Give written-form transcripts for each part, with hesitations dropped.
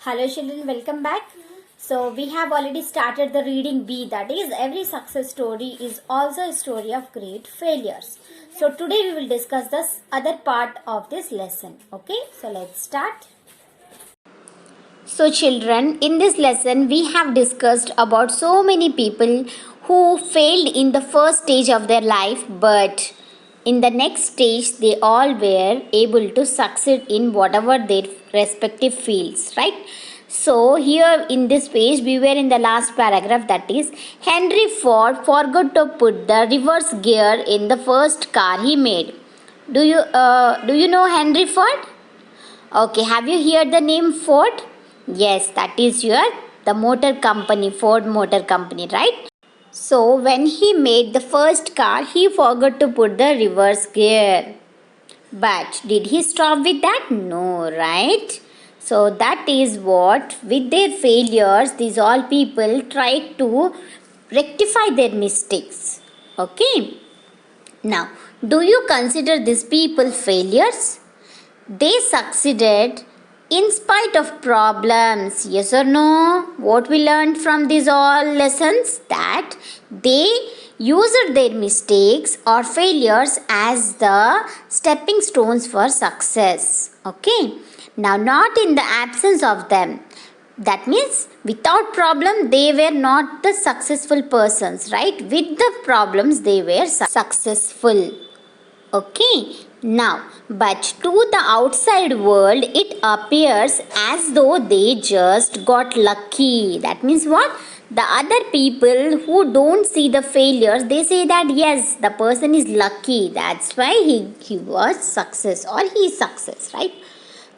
Hello children, welcome back. So we have already started the reading B, that is every success story is also a story of great failures. So today we will discuss the other part of this lesson. Okay, so let's start. So children, in this lesson we have discussed about so many people who failed in the first stage of their life, but in the next stage they all were able to succeed in whatever their respective fields, right? So here in this page we were in the last paragraph, that is Henry Ford forgot to put the reverse gear in the first car he made. Do you know Henry Ford? Okay, have you heard the name Ford? Yes, that is the motor company, Ford Motor Company, right? So when he made the first car, he forgot to put the reverse gear. But did he stop with that? No, right? So that is what, with their failures, these all people try to rectify their mistakes. Okay? Now, do you consider these people failures? They succeeded in spite of problems. Yes or no? What we learned from these all lessons? That they used their mistakes or failures as the stepping stones for success. Okay? Now, not in the absence of them. That means without problem they were not the successful persons, right? With the problems they were successful. Okay, now, but to the outside world, it appears as though they just got lucky. That means what? The other people who don't see the failures, they say that yes, the person is lucky. That's why he was success or he is success, right?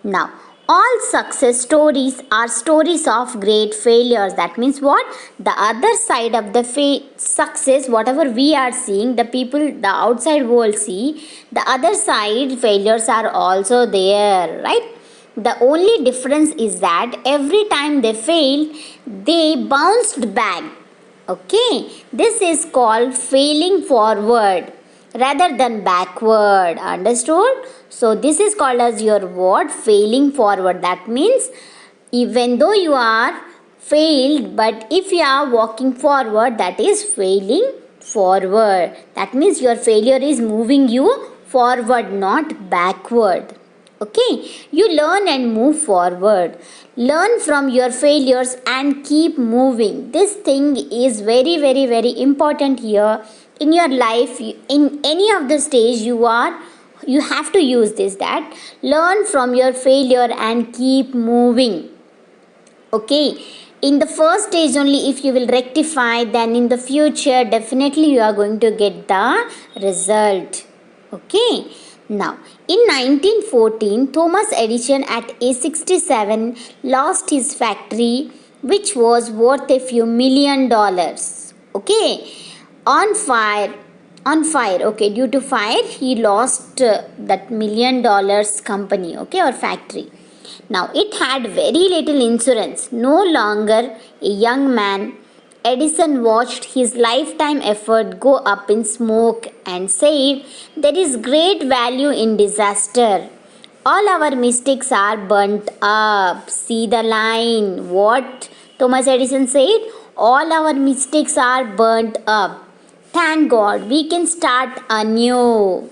Now, all success stories are stories of great failures. That means what? The other side of the success, whatever we are seeing, the people, the outside world see, the other side failures are also there, right? The only difference is that every time they failed, they bounced back. Okay, this is called failing forward rather than backward. Understood? So this is called as your word failing forward. That means even though you are failed, but if you are walking forward, that is failing forward. That means your failure is moving you forward, not backward. Okay, you learn and move forward. Learn from your failures and keep moving. This thing is very, very, very important here in your life. In any of the stage you have to use this, that learn from your failure and keep moving. Okay, in the first stage only if you will rectify, then in the future definitely you are going to get the result. Okay, now in 1914 Thomas Edison at age 67 lost his factory which was worth a few $1,000,000. Okay, on fire okay, due to fire he lost that $1,000,000 company, okay, or factory. Now it had very little insurance. No longer a young man, Edison watched his lifetime effort go up in smoke and said, "There is great value in disaster. All our mistakes are burnt up." See the line. What Thomas Edison said? All our mistakes are burnt up. Thank God we can start anew.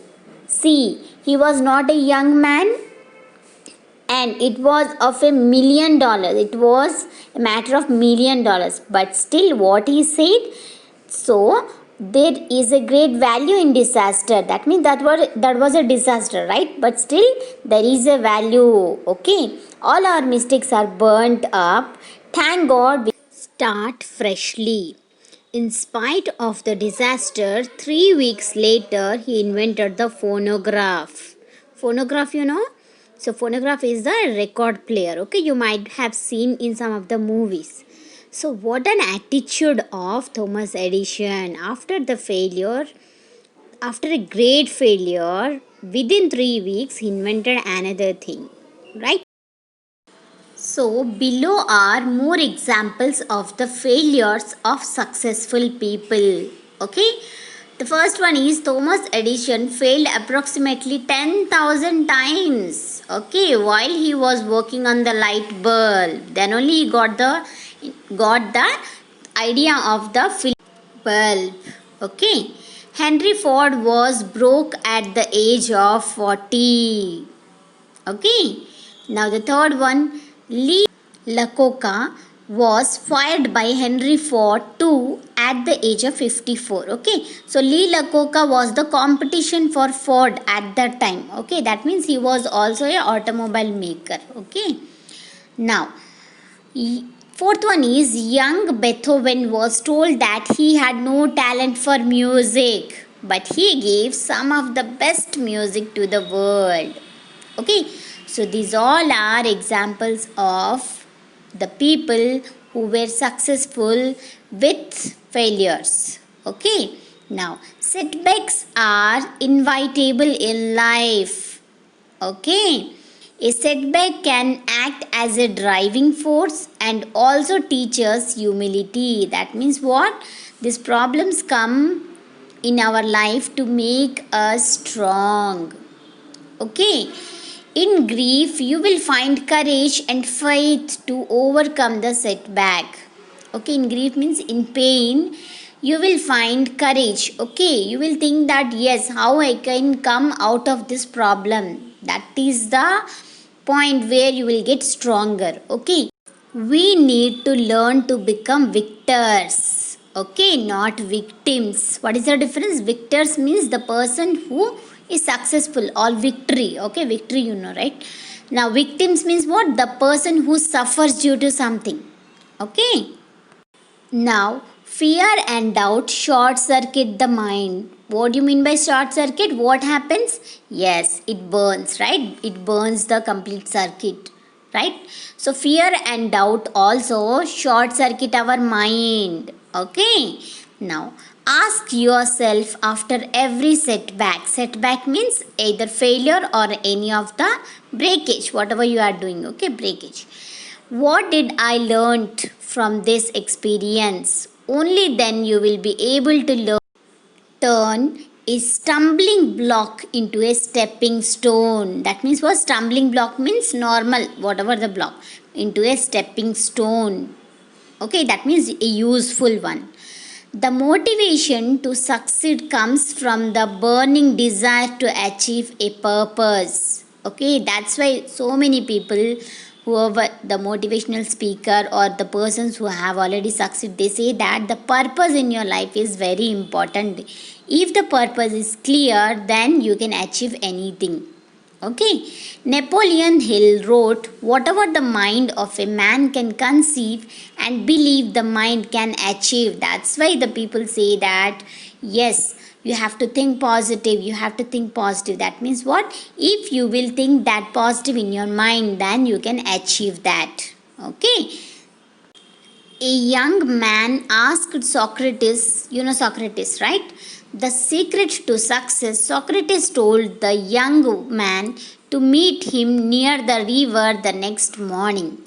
See, he was not a young man and it was of $1,000,000. It was a matter of $1,000,000. But still, what he said, so there is a great value in disaster. That means that was a disaster, right? But still, there is a value. Okay, all our mistakes are burnt up. Thank God we start freshly. In spite of the disaster, 3 weeks later, he invented the phonograph. Phonograph, you know? So phonograph is the record player. Okay, you might have seen in some of the movies. So what an attitude of Thomas Edison after the failure, after a great failure, within 3 weeks he invented another thing, right? So below are more examples of the failures of successful people. Okay, The first one is Thomas Edison failed approximately 10,000 times. Okay, while he was working on the light bulb, then only he got the idea of the bulb. Okay, Henry Ford was broke at the age of 40. Okay, now the third one, Lee Iacocca was fired by Henry Ford too at the age of 54. Okay, so Lee Iacocca was the competition for Ford at that time. Okay, that means he was also a automobile maker. Okay, now fourth one is young Beethoven was told that he had no talent for music, but he gave some of the best music to the world. Okay, so these all are examples of the people who were successful with failures. Okay, now setbacks are inevitable in life. Okay, a setback can act as a driving force and also teach us humility. That means what? These problems come in our life to make us strong. Okay, in grief, you will find courage and faith to overcome the setback. Okay, in grief means in pain, you will find courage. Okay, you will think that yes, how I can come out of this problem. That is the point where you will get stronger. Okay, we need to learn to become victors. Okay, not victims. What is the difference? Victors means the person who is successful or victory. Okay, victory you know, right? Now victims means what? The person who suffers due to something. Okay, now fear and doubt short circuit the mind. What do you mean by short circuit? What happens? Yes, it burns, right? It burns the complete circuit, right? So fear and doubt also short circuit our mind. Okay, now ask yourself after every setback. Setback means either failure or any of the breakage, whatever you are doing. Okay, breakage. What did I learnt from this experience? Only then you will be able to turn a stumbling block into a stepping stone. That means what? Stumbling block means normal, whatever the block, into a stepping stone. Okay, that means a useful one. The motivation to succeed comes from the burning desire to achieve a purpose. Okay, that's why so many people, whoever the motivational speaker or the persons who have already succeeded, they say that the purpose in your life is very important. If the purpose is clear, then you can achieve anything. Okay, Napoleon Hill wrote, whatever the mind of a man can conceive and believe, the mind can achieve. That's why the people say that, yes, you have to think positive, you have to think positive. That means what? If you will think that positive in your mind, then you can achieve that. Okay, a young man asked Socrates, you know Socrates, right? The secret to success. Socrates told the young man to meet him near the river the next morning.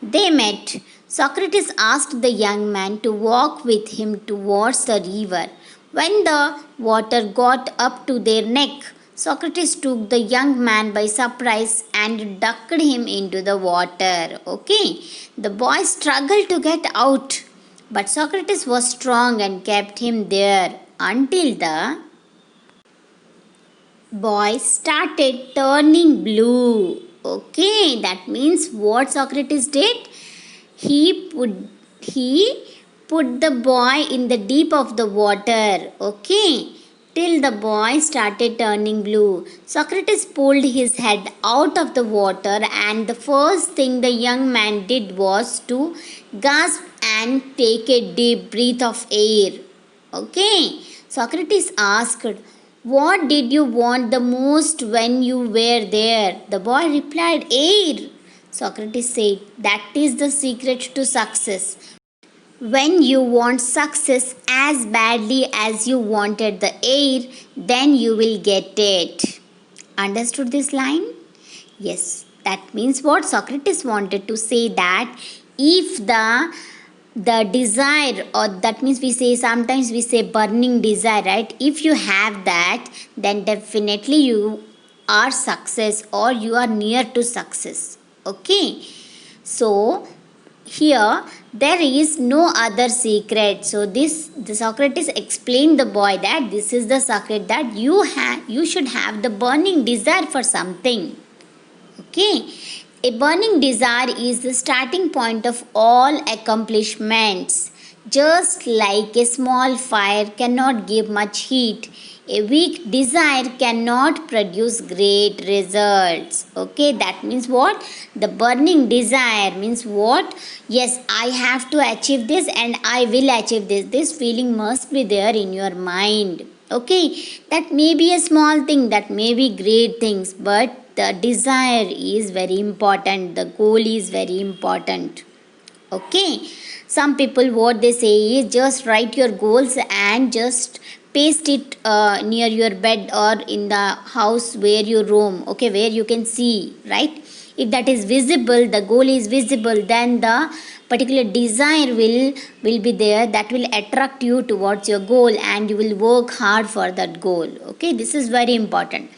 They met. Socrates asked the young man to walk with him towards the river. When the water got up to their neck, Socrates took the young man by surprise and ducked him into the water. Okay, the boy struggled to get out, but Socrates was strong and kept him there until the boy started turning blue. Okay, that means what Socrates did? He put he put the boy in the deep of the water. Okay, till the boy started turning blue. Socrates pulled his head out of the water, and the first thing the young man did was to gasp and take a deep breath of air. Okay, Socrates asked, what did you want the most when you were there? The boy replied, air. Socrates said, that is the secret to success. When you want success as badly as you wanted the air, then you will get it. Understood this line? Yes, that means what Socrates wanted to say, that if the the desire, or that means we say, sometimes we say burning desire, right? If you have that, then definitely you are success, or you are near to success. Okay, so here there is no other secret. So this, the Socrates explained the boy that this is the secret, that you should have the burning desire for something. Okay, a burning desire is the starting point of all accomplishments. Just like a small fire cannot give much heat, a weak desire cannot produce great results. Okay, that means what? The burning desire means what? Yes, I have to achieve this and I will achieve this. This feeling must be there in your mind. Okay, that may be a small thing, that may be great things, but the desire is very important, the goal is very important. Okay, some people what they say is just write your goals and just paste it near your bed or in the house where you roam. Okay, where you can see, right? If that is visible, the goal is visible, then the particular desire will be there, that will attract you towards your goal, and you will work hard for that goal. Okay, this is very important.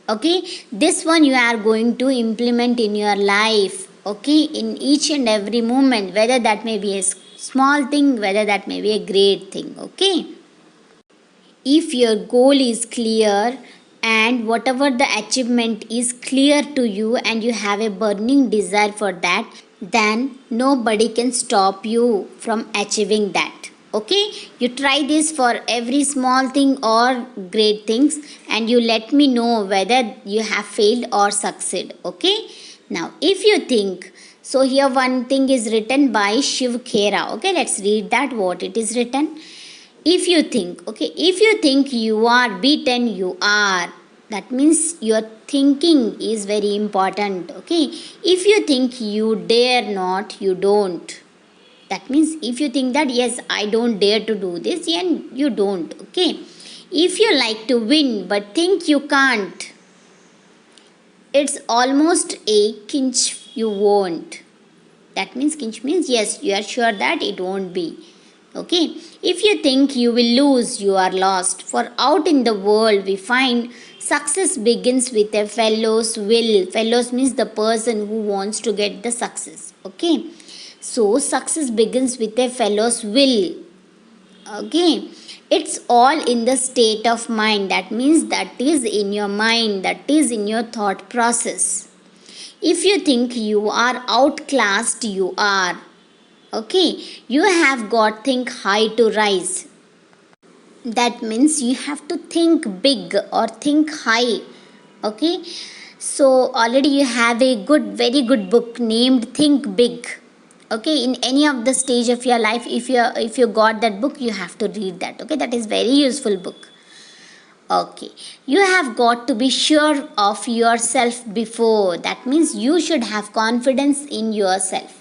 Okay, this one you are going to implement in your life. Okay, in each and every moment, whether that may be a small thing, whether that may be a great thing. Okay, if your goal is clear and whatever the achievement is clear to you, and you have a burning desire for that, then nobody can stop you from achieving that. Okay, you try this for every small thing or great things, and you let me know whether you have failed or succeed. Okay, now if you think, so here one thing is written by Shiv Khera. Okay, let's read that, what it is written. If you think, okay, if you think you are beaten, you are. That means your thinking is very important. Okay, if you think you dare not, you don't. That means if you think that yes, I don't dare to do this, and you don't. Okay, if you like to win but think you can't, it's almost a kinch you won't. That means kinch means yes, you are sure that it won't be. Okay, if you think you will lose, you are lost. For out in the world we find success begins with a fellow's will. Fellows means the person who wants to get the success. Okay, so success begins with a fellow's will. Okay, it's all in the state of mind. That means that is in your mind, that is in your thought process. If you think you are outclassed, you are. Okay, you have got think high to rise. That means you have to think big or think high. Okay, so already you have a good, very good book named Think Big. Okay, in any of the stage of your life, if you got that book, you have to read that. Okay, that is very useful book. Okay, you have got to be sure of yourself before. That means you should have confidence in yourself.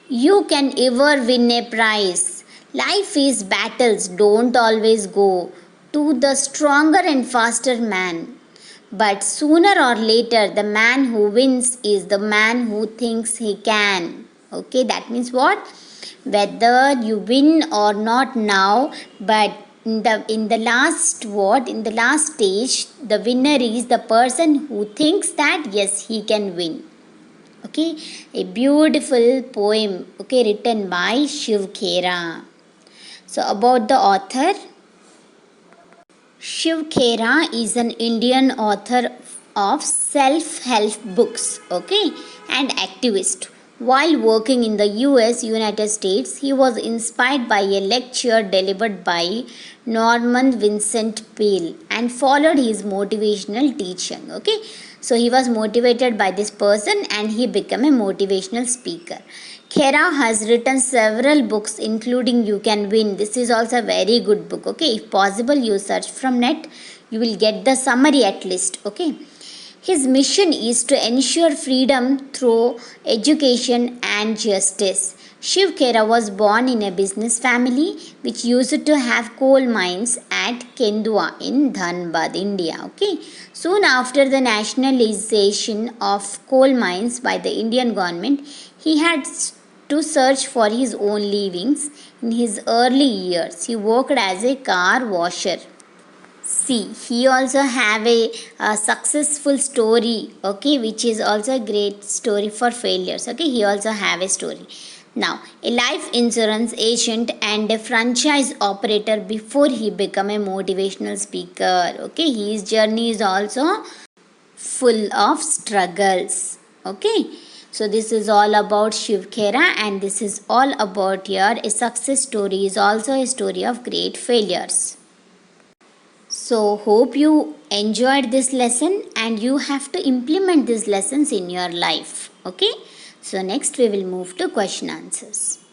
You can ever win a prize. Life is battles, don't always go to the stronger and faster man. But sooner or later, the man who wins is the man who thinks he can. Okay, that means what? Whether you win or not now, but in the last what? In the last stage, the winner is the person who thinks that yes, he can win. Okay, a beautiful poem, okay, written by Shiv Khera. So about the author, Shiv Khera is an Indian author of self-help books, okay, and activist. While working in the US, United States, he was inspired by a lecture delivered by Norman Vincent Peale and followed his motivational teaching. Okay, so he was motivated by this person and he became a motivational speaker. Khera has written several books including You Can Win. This is also a very good book. Okay, if possible you search from net, you will get the summary at least. Okay, his mission is to ensure freedom through education and justice. Shiv Khera was born in a business family which used to have coal mines at Kendua in Dhanbad, India. Okay, soon after the nationalization of coal mines by the Indian government, he had to search for his own livings. In his early years, he worked as a car washer. See, he also have a successful story, okay, which is also a great story for failures. Okay, he also have a story. Now, a life insurance agent and a franchise operator before he become a motivational speaker. Okay, his journey is also full of struggles. Okay, so this is all about Shiv Khera, and this is all about your a success story is also a story of great failures. So, hope you enjoyed this lesson and you have to implement these lessons in your life. Okay, so next we will move to question answers.